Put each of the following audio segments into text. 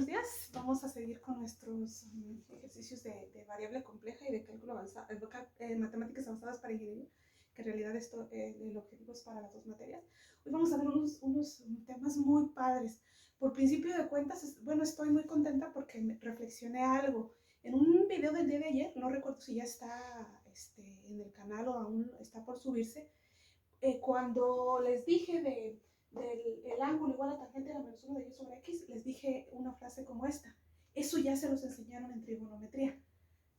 buenos días. Vamos a seguir con nuestros ejercicios de variable compleja y de cálculo avanzado, matemáticas avanzadas para ingeniería, que en realidad esto, el objetivo es para las dos materias. Hoy vamos a ver unos temas muy padres. Por principio de cuentas, bueno, estoy muy contenta porque reflexioné algo. En un video del día de ayer, no recuerdo si ya está en el canal o aún está por subirse, cuando les dije del ángulo igual a tangente de la menos 1 de y sobre x, les dije una frase como esta. Eso ya se los enseñaron en trigonometría.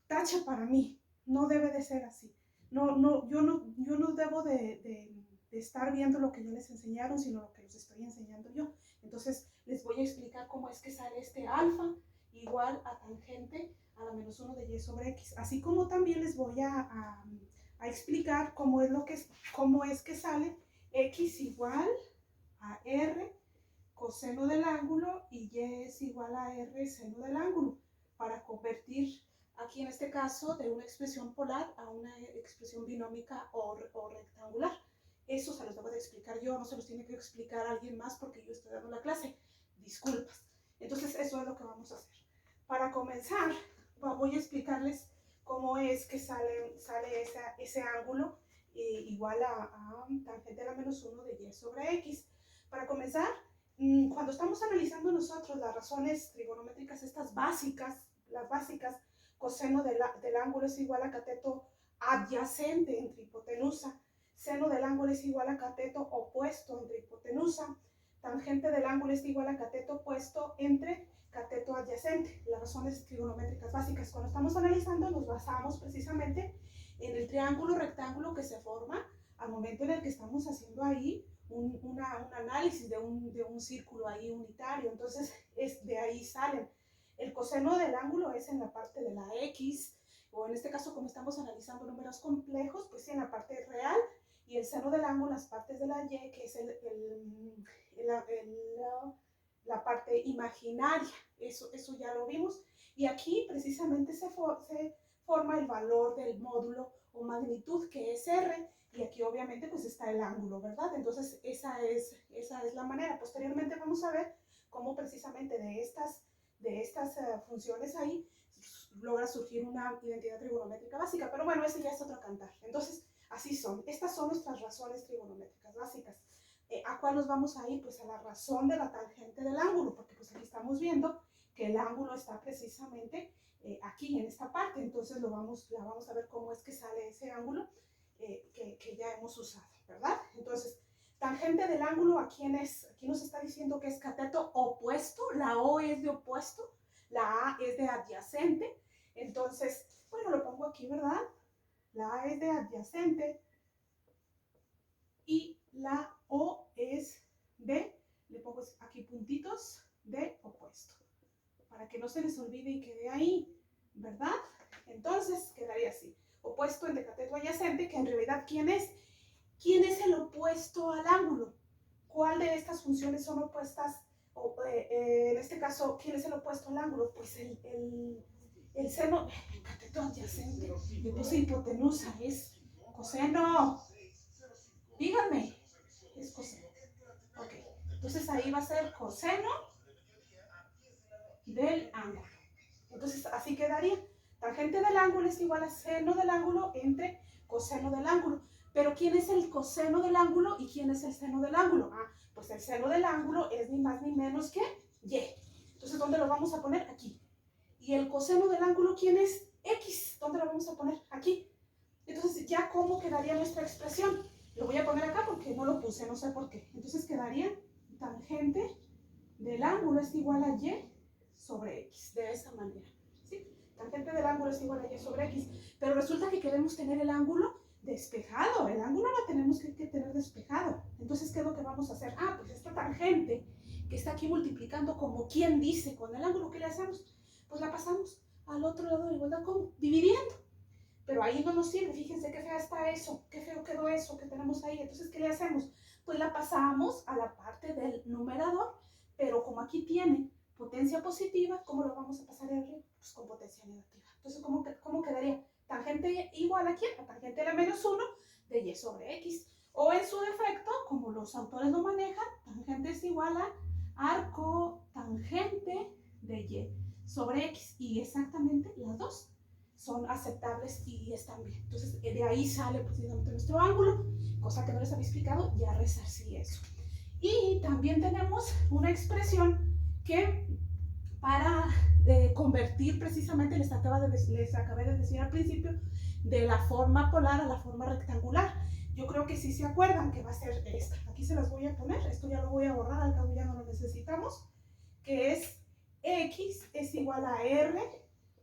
Tacha para mí, no debe de ser así. Yo no debo de estar viendo lo que ya les enseñaron, sino lo que les estoy enseñando yo. Entonces les voy a explicar cómo es que sale este alfa igual a tangente a la menos 1 de y sobre x. Así como también les voy a explicar cómo es que sale x igual a r coseno del ángulo y y es igual a r seno del ángulo, para convertir aquí en este caso de una expresión polar a una expresión binómica o rectangular. Eso se los debo de explicar yo, no se los tiene que explicar alguien más porque yo estoy dando la clase. Disculpas. Entonces eso es lo que vamos a hacer. Para comenzar, voy a explicarles cómo es que sale ese ángulo igual a tangente a la menos 1 de y sobre x. Para comenzar, cuando estamos analizando nosotros las razones trigonométricas, estas básicas, las básicas, coseno del ángulo es igual a cateto adyacente entre hipotenusa, seno del ángulo es igual a cateto opuesto entre hipotenusa, tangente del ángulo es igual a cateto opuesto entre cateto adyacente. Las razones trigonométricas básicas. Cuando estamos analizando nos basamos precisamente en el triángulo rectángulo que se forma al momento en el que estamos haciendo ahí un análisis de un círculo ahí unitario. Entonces de ahí salen. El coseno del ángulo es en la parte de la x, o en este caso como estamos analizando números complejos, pues en la parte real, y el seno del ángulo las partes de la y, que es la parte imaginaria. Eso ya lo vimos. Y aquí precisamente se forma el valor del módulo o magnitud, que es r, y aquí obviamente pues está el ángulo, ¿verdad? Entonces esa es la manera. Posteriormente vamos a ver cómo precisamente de estas funciones ahí logra surgir una identidad trigonométrica básica, pero bueno, ese ya es otro cantar. Entonces así son. Estas son nuestras razones trigonométricas básicas. ¿A cuál nos vamos a ir? Pues a la razón de la tangente del ángulo, porque pues aquí estamos viendo que el ángulo está precisamente aquí en esta parte. Entonces la vamos a ver cómo es que sale ese ángulo que ya hemos usado, ¿verdad? Entonces, tangente del ángulo, aquí nos está diciendo que es cateto opuesto. La O es de opuesto, la A es de adyacente. Entonces, bueno, lo pongo aquí, ¿verdad? La A es de adyacente y la O es le pongo aquí puntitos, de opuesto, para que no se les olvide y quede ahí, ¿verdad? Entonces quedaría así. Opuesto entre cateto adyacente, que en realidad ¿quién es? ¿Quién es el opuesto al ángulo? ¿Cuál de estas funciones son opuestas? En este caso, ¿quién es el opuesto al ángulo? Pues el seno, el cateto adyacente. Le puse hipotenusa, es coseno. Díganme, es coseno. Ok, entonces ahí va a ser coseno del ángulo. Entonces así quedaría. Tangente del ángulo es igual a seno del ángulo entre coseno del ángulo. Pero ¿quién es el coseno del ángulo y quién es el seno del ángulo? Ah, pues el seno del ángulo es ni más ni menos que y. Entonces, ¿dónde lo vamos a poner? Aquí. ¿Y el coseno del ángulo quién es? X. ¿Dónde lo vamos a poner? Aquí. Entonces, ¿ya cómo quedaría nuestra expresión? Lo voy a poner acá porque no lo puse, no sé por qué. Entonces quedaría tangente del ángulo es igual a y sobre x, de esa manera. ¿Sí? Tangente del ángulo es igual a y sobre x. Pero resulta que queremos tener el ángulo despejado. El ángulo lo tenemos que tener despejado. Entonces, ¿qué es lo que vamos a hacer? Ah, pues esta tangente que está aquí multiplicando como quien dice con el ángulo, ¿qué le hacemos? Pues la pasamos al otro lado de la igualdad, ¿cómo? Dividiendo. Pero ahí no nos sirve. Fíjense qué fea está eso, qué feo quedó eso que tenemos ahí. Entonces, ¿qué le hacemos? Pues la pasamos a la parte del numerador, pero como aquí tiene potencia positiva, ¿cómo lo vamos a pasar arriba? Pues con potencia negativa. Entonces, ¿cómo quedaría? Tangente igual a ¿quién? A tangente de la menos 1 de y sobre x. O en su defecto, como los autores lo manejan, tangente es igual a arco tangente de y sobre x, y exactamente las dos son aceptables y están bien. Entonces, de ahí sale precisamente nuestro ángulo, cosa que no les había explicado, ya resarcí eso. Y también tenemos una expresión que para convertir precisamente, les acabé de decir al principio, de la forma polar a la forma rectangular. Yo creo que sí se acuerdan que va a ser esta. Aquí se las voy a poner, esto ya lo voy a borrar, al cabo ya no lo necesitamos, que es x es igual a r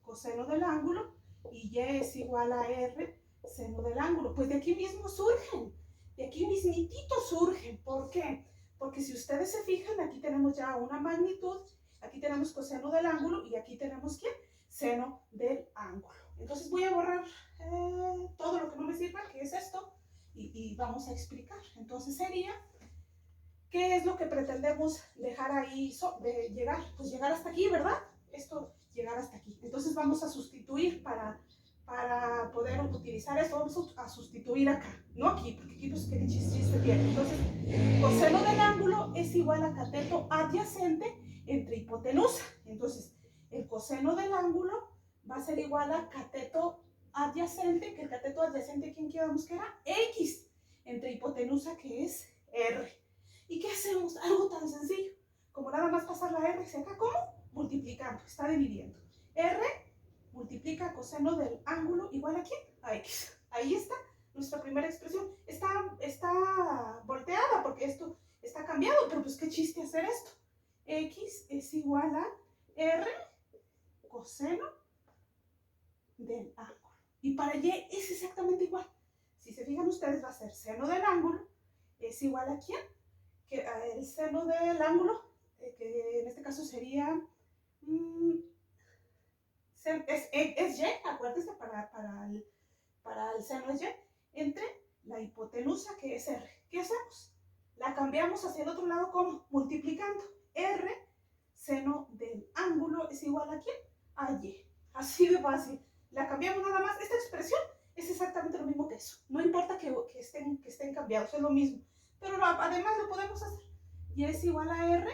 coseno del ángulo y y es igual a r seno del ángulo. Pues de aquí mismo surgen, de aquí mismitito surgen. ¿Por qué? Porque si ustedes se fijan, aquí tenemos ya una magnitud, aquí tenemos coseno del ángulo y aquí tenemos ¿qué? Seno del ángulo. Entonces voy a borrar todo lo que no me sirva, que es esto, y vamos a explicar. Entonces sería, ¿qué es lo que pretendemos dejar ahí, de llegar? Pues llegar hasta aquí, ¿verdad? Esto, llegar hasta aquí. Entonces vamos a sustituir para poder utilizar esto, vamos a sustituir acá, no aquí, porque aquí pues qué chiste tiene. Entonces, coseno del ángulo es igual a cateto adyacente entre hipotenusa. Entonces, el coseno del ángulo va a ser igual a cateto adyacente, que el cateto adyacente, ¿quién quedamos que era? X, entre hipotenusa, que es R. ¿Y qué hacemos? Algo tan sencillo, como nada más pasar la R hacia acá, ¿cómo? Multiplicando, está dividiendo. R multiplica coseno del ángulo igual a ¿quién? A X. Ahí está nuestra primera expresión. Está volteada porque esto está cambiado, pero pues qué chiste hacer esto. X es igual a R coseno del ángulo. Y para Y es exactamente igual. Si se fijan ustedes, va a ser seno del ángulo es igual a ¿quién? Que el seno del ángulo, que en este caso sería es Y, acuérdense, para el seno es Y, entre la hipotenusa, que es R. ¿Qué hacemos? La cambiamos hacia el otro lado, ¿cómo? Multiplicando. R, seno del ángulo, es igual a ¿quién? A Y. Así de fácil. La cambiamos nada más. Esta expresión es exactamente lo mismo que eso. No importa que estén cambiados, es lo mismo. Pero además lo podemos hacer. Y es igual a R,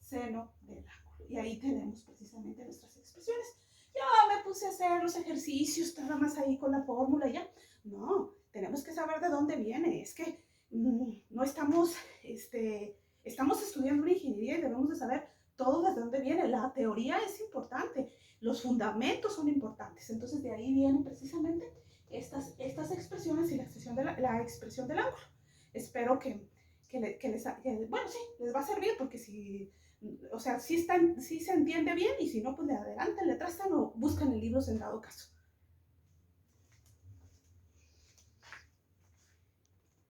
seno del ángulo. Y ahí tenemos precisamente nuestras expresiones. Yo me puse a hacer los ejercicios, nada más ahí con la fórmula y ya. No, tenemos que saber de dónde viene. Es que no estamos, estamos estudiando una ingeniería y debemos de saber todo de dónde viene. La teoría es importante, los fundamentos son importantes. Entonces de ahí vienen precisamente estas expresiones y la expresión del ángulo. Espero que bueno, sí, les va a servir porque si, o sea, sí se entiende bien y si no, pues le adelantan, le trazan o buscan el libro en dado caso.